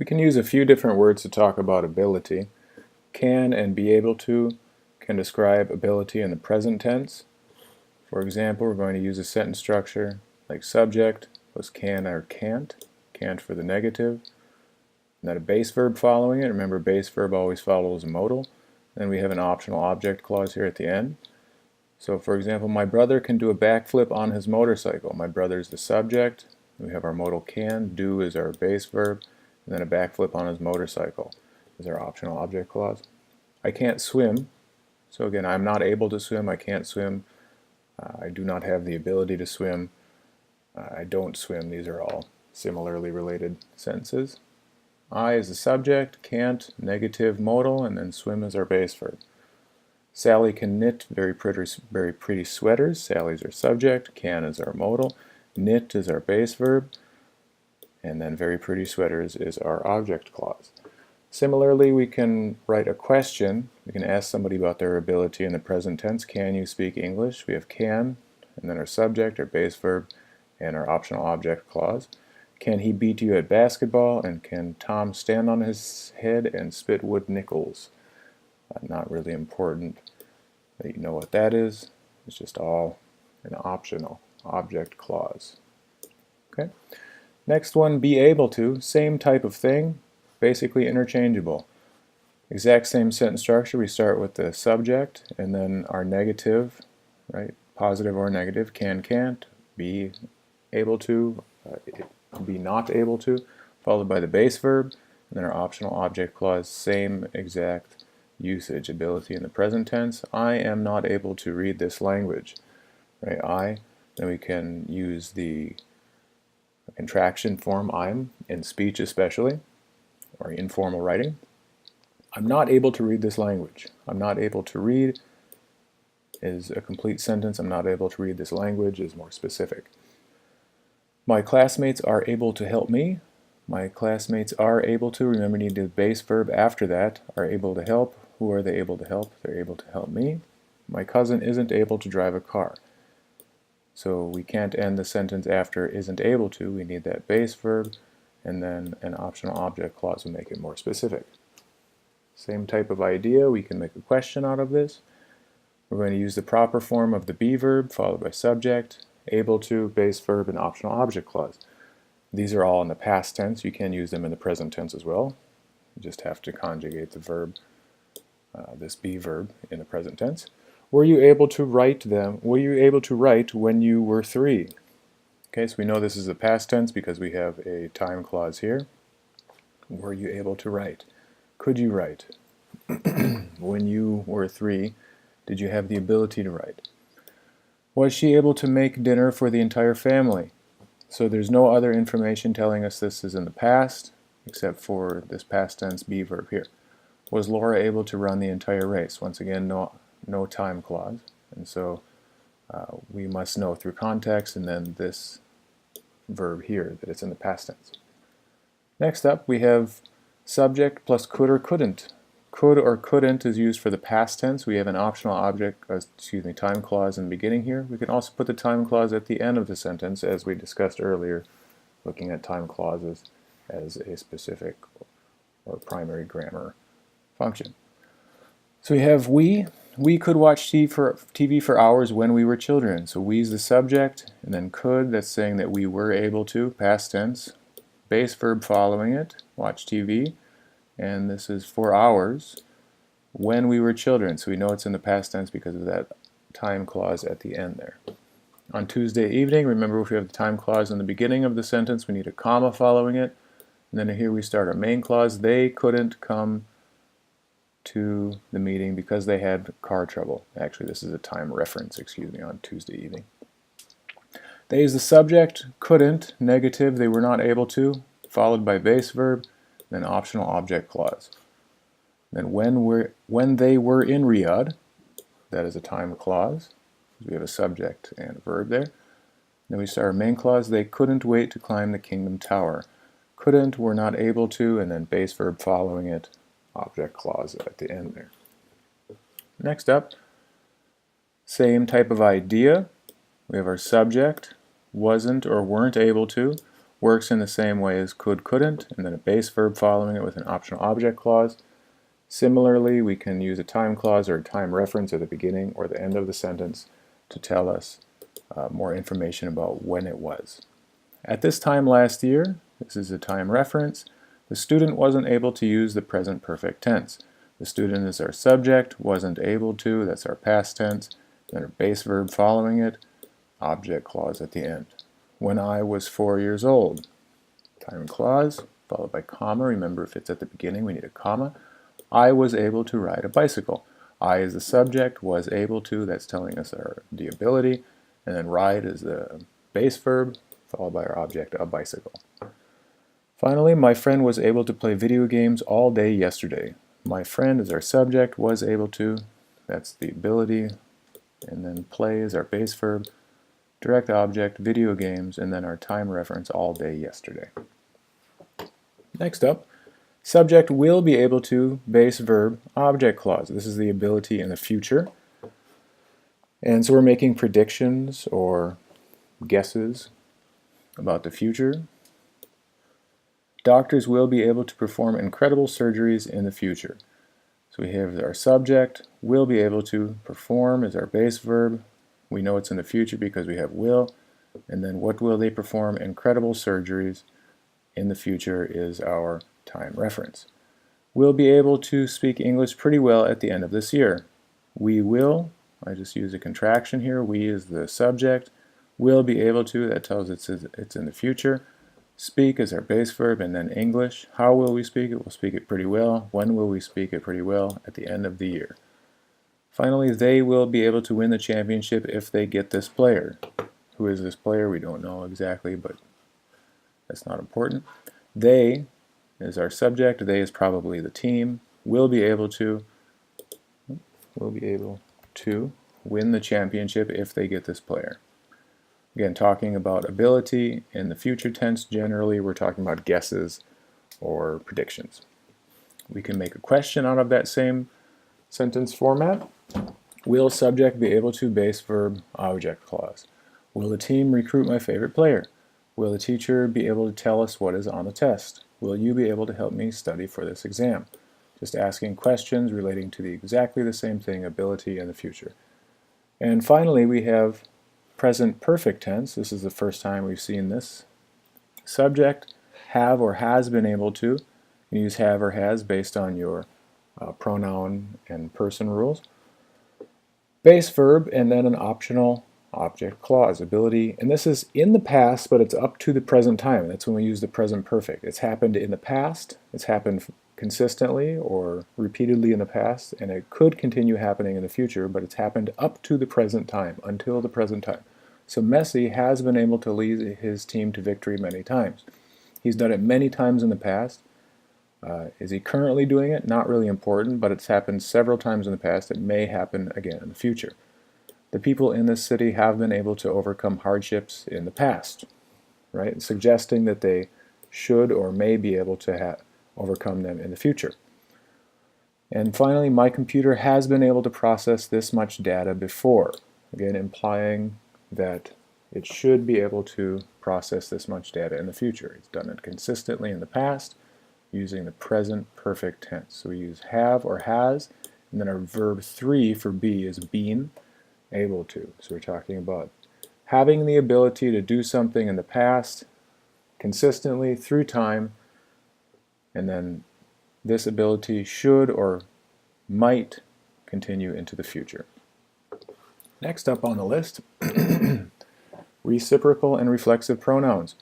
We can use a few different words to talk about ability. Can and be able to can describe ability in the present tense. For example, we're going to use a sentence structure like subject plus can or can't for the negative, and then a base verb following it. Remember, base verb always follows a modal. Then we have an optional object clause here at the end. So for example, my brother can do a backflip on his motorcycle. My brother is the subject. We have our modal can, do is our base verb, and then a backflip on his motorcycle is our optional object clause. I can't swim. So again, I'm not able to swim. I can't swim. I do not have the ability to swim. I don't swim. These are all similarly related sentences. I is the subject, can't, negative, modal, and then swim is our base verb. Sally can knit very pretty sweaters. Sally's our subject, can is our modal, knit is our base verb, and then very pretty sweaters is our object clause. Similarly, we can write a question. We can ask somebody about their ability in the present tense. Can you speak English? We have can, and then our subject, our base verb, and our optional object clause. Can he beat you at basketball? And can Tom stand on his head and spit wood nickels? Not really important that you know what that is. It's just all an optional object clause. Okay. Next one, be able to. Same type of thing, basically interchangeable. Exact same sentence structure. We start with the subject and then our negative, right? Positive or negative. Can, can't. Be able to. Be not able to. Followed by the base verb. And then our optional object clause. Same exact usage. Ability in the present tense. I am not able to read this language. Right? I. Then we can use the contraction form I'm in speech especially, or informal writing. I'm not able to read this language. I'm not able to read is a complete sentence. I'm not able to read this language is more specific. My classmates are able to help me. My classmates are able to. Remember, you need the base verb after that. Are able to help. Who are they able to help? They're able to help me. My cousin isn't able to drive a car. So we can't end the sentence after isn't able to. We need that base verb, and then an optional object clause will make it more specific. Same type of idea. We can make a question out of this. We're going to use the proper form of the be verb followed by subject, able to, base verb, and optional object clause. These are all in the past tense. You can use them in the present tense as well. You just have to conjugate the verb, this be verb, in the present tense. Were you able to write them? Were you able to write when you were 3? Okay, so we know this is the past tense because we have a time clause here. Were you able to write? Could you write? When you were 3, did you have the ability to write? Was she able to make dinner for the entire family? So there's no other information telling us this is in the past except for this past tense be verb here. Was Laura able to run the entire race? Once again, no time clause, and so we must know through context and then this verb here that it's in the past tense. Next up, we have subject plus could or couldn't. Could or couldn't is used for the past tense. We have an optional time clause in the beginning here. We can also put the time clause at the end of the sentence, as we discussed earlier, looking at time clauses as a specific or primary grammar function. So we have we could watch TV for hours when we were children. So we is the subject, and then could, that's saying that we were able to, past tense, base verb following it, watch TV, and this is for hours when we were children. So we know it's in the past tense because of that time clause at the end there. On Tuesday evening, remember if we have the time clause in the beginning of the sentence, we need a comma following it, and then here we start our main clause. They couldn't come to the meeting because they had car trouble. Actually, this is a time reference, on Tuesday evening. They is the subject, couldn't, negative, they were not able to, followed by base verb, then optional object clause. Then when they were in Riyadh, that is a time clause. We have a subject and a verb there. Then we start our main clause, they couldn't wait to climb the Kingdom Tower. Couldn't, were not able to, and then base verb following it, object clause at the end there. Next up, same type of idea. We have our subject, wasn't or weren't able to. works in the same way as could, couldn't, and then a base verb following it with an optional object clause. Similarly, we can use a time clause or a time reference at the beginning or the end of the sentence to tell us more information about when it was. At this time last year, this is a time reference, the student wasn't able to use the present perfect tense. The student is our subject, wasn't able to, that's our past tense, then our base verb following it, object clause at the end. When I was 4 years old, time clause, followed by comma. Remember, if it's at the beginning, we need a comma. I was able to ride a bicycle. I is the subject, was able to, that's telling us the ability, and then ride is the base verb, followed by our object, a bicycle. Finally, my friend was able to play video games all day yesterday. My friend is our subject, was able to, that's the ability, and then play is our base verb, direct object, video games, and then our time reference, all day yesterday. Next up, subject will be able to, base verb, object clause. This is the ability in the future. And so we're making predictions or guesses about the future. Doctors will be able to perform incredible surgeries in the future. So we have our subject, will be able to, perform is our base verb. We know it's in the future because we have will. And then what will they perform? Incredible surgeries in the future is our time reference. We'll be able to speak English pretty well at the end of this year. We will, I just use a contraction here, we is the subject, will be able to, that tells us it's in the future. Speak is our base verb, and then English. How will we speak it? We'll speak it pretty well. When will we speak it pretty well? At the end of the year. Finally, they will be able to win the championship if they get this player. Who is this player? We don't know exactly, but that's not important. They is our subject. They is probably the team. Will be able to win the championship if they get this player. Again, talking about ability in the future tense, generally we're talking about guesses or predictions. We can make a question out of that same sentence format. Will subject be able to, base verb, object clause. Will the team recruit my favorite player? Will the teacher be able to tell us what is on the test? Will you be able to help me study for this exam? Just asking questions relating to exactly the same thing, ability in the future. And finally, we have present perfect tense. This is the first time we've seen this. Subject, have or has been able to. You use have or has based on your pronoun and person rules. Base verb, and then an optional object clause, ability. And this is in the past, but it's up to the present time. That's when we use the present perfect. It's happened in the past. It's happened consistently or repeatedly in the past, and it could continue happening in the future, but it's happened up to the present time, until the present time. So Messi has been able to lead his team to victory many times. He's done it many times in the past. Is he currently doing it? Not really important, but it's happened several times in the past. It may happen again in the future. The people in this city have been able to overcome hardships in the past, right? Suggesting that they should or may be able to overcome them in the future. And finally, my computer has been able to process this much data before. Again, implying that it should be able to process this much data in the future. It's done it consistently in the past using the present perfect tense. So we use have or has, and then our verb 3 for be is been able to. So we're talking about having the ability to do something in the past consistently through time, and then this ability should or might continue into the future. Next up on the list, reciprocal and reflexive pronouns.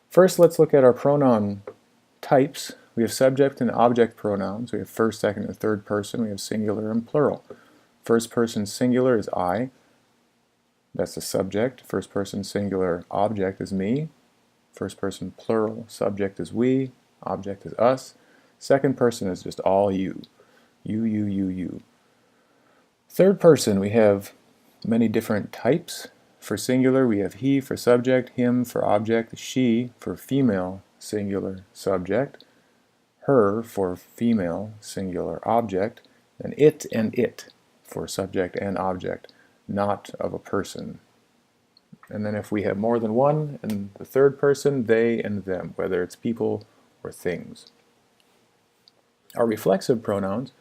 First, let's look at our pronoun types. We have subject and object pronouns. We have first, second, and third person. We have singular and plural. First person singular is I. That's the subject. First person singular object is me. First person plural subject is we. Object is us. Second person is just all you. You. Third person, we have many different types. For singular, we have he for subject, him for object, she for female singular subject, her for female singular object, and it for subject and object, not of a person. And then if we have more than one, in the third person, they and them, whether it's people or things. Our reflexive pronouns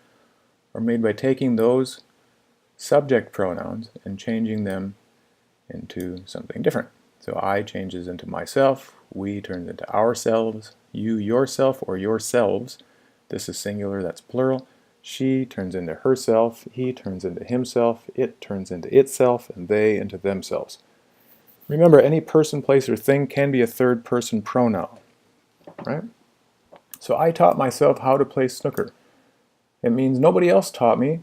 are made by taking those subject pronouns and changing them into something different. So I changes into myself, we turns into ourselves, you yourself or yourselves. This is singular, that's plural. She turns into herself, he turns into himself, it turns into itself, and they into themselves. Remember, any person, place, or thing can be a third person pronoun, right? So I taught myself how to play snooker. It means nobody else taught me.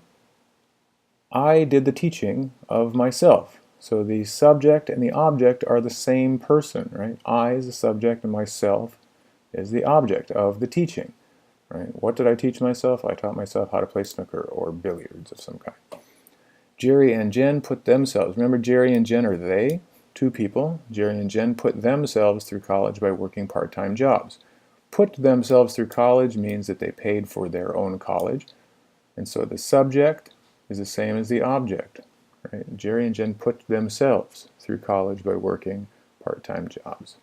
I did the teaching of myself. So the subject and the object are the same person, right? I is the subject and myself is the object of the teaching, right? What did I teach myself? I taught myself how to play snooker or billiards of some kind. Jerry and Jen put themselves, remember Jerry and Jen are they, two people. Jerry and Jen put themselves through college by working part-time jobs. Put themselves through college means that they paid for their own college. And so the subject is the same as the object. Right? Jerry and Jen put themselves through college by working part-time jobs.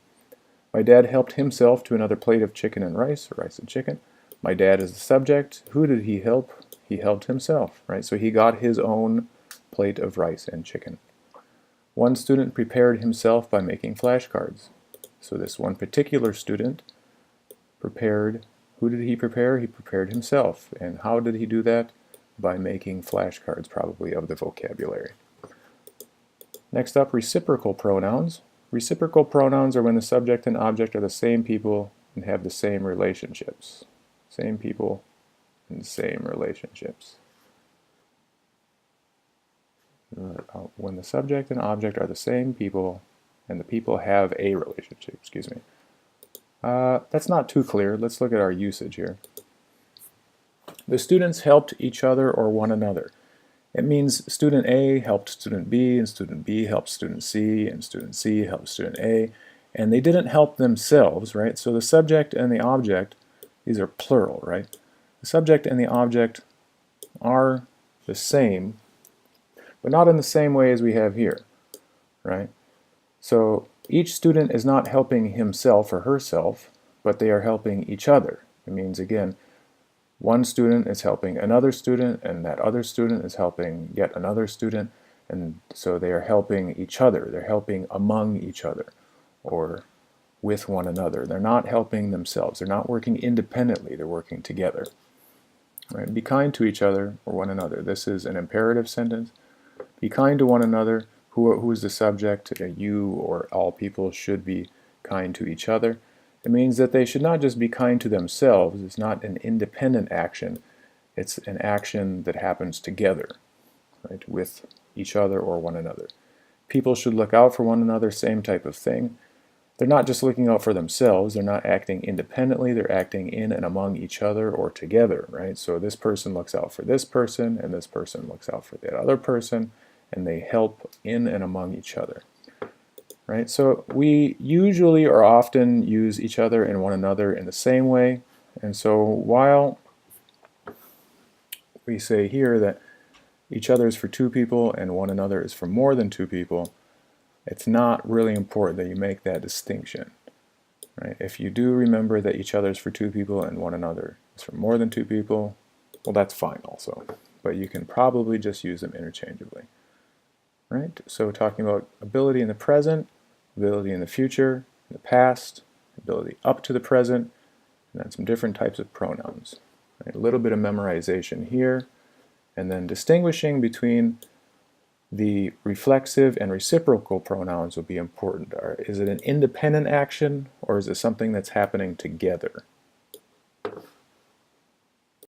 My dad helped himself to another plate of chicken and rice, or rice and chicken. My dad is the subject. Who did he help? He helped himself, right? So he got his own plate of rice and chicken. One student prepared himself by making flashcards. So this one particular student prepared, who did he prepare? He prepared himself. And how did he do that? By making flashcards, probably of the vocabulary. Next up, reciprocal pronouns. Reciprocal pronouns are when the subject and object are the same people and have the same relationships. Same people and same relationships. When the subject and object are the same people and the people have a relationship, excuse me. That's not too clear. Let's look at our usage here. The students helped each other or one another. It means student A helped student B, and student B helped student C, and student C helped student A, and they didn't help themselves, right? So the subject and the object, these are plural, right? The subject and the object are the same, but not in the same way as we have here, right? So each student is not helping himself or herself, but they are helping each other. It means, again, one student is helping another student, and that other student is helping yet another student, and so they are helping each other. They're helping among each other, or with one another. They're not helping themselves. They're not working independently. They're working together. Right? Be kind to each other or one another. This is an imperative sentence. Be kind to one another. Who is the subject? You or all people should be kind to each other. It means that they should not just be kind to themselves. It's not an independent action. It's an action that happens together, right, with each other or one another. People should look out for one another, same type of thing. They're not just looking out for themselves. They're not acting independently. They're acting in and among each other or together, right? So this person looks out for this person, and this person looks out for that other person, and they help in and among each other. Right? So we usually or often use each other and one another in the same way. And so while we say here that each other is for two people and one another is for more than two people, it's not really important that you make that distinction. Right? If you do remember that each other is for two people and one another is for more than two people, well, that's fine also. But you can probably just use them interchangeably. Right? So talking about ability in the present, ability in the future, in the past, ability up to the present, and then some different types of pronouns. Right? A little bit of memorization here, and then distinguishing between the reflexive and reciprocal pronouns will be important. Is it an independent action, or is it something that's happening together?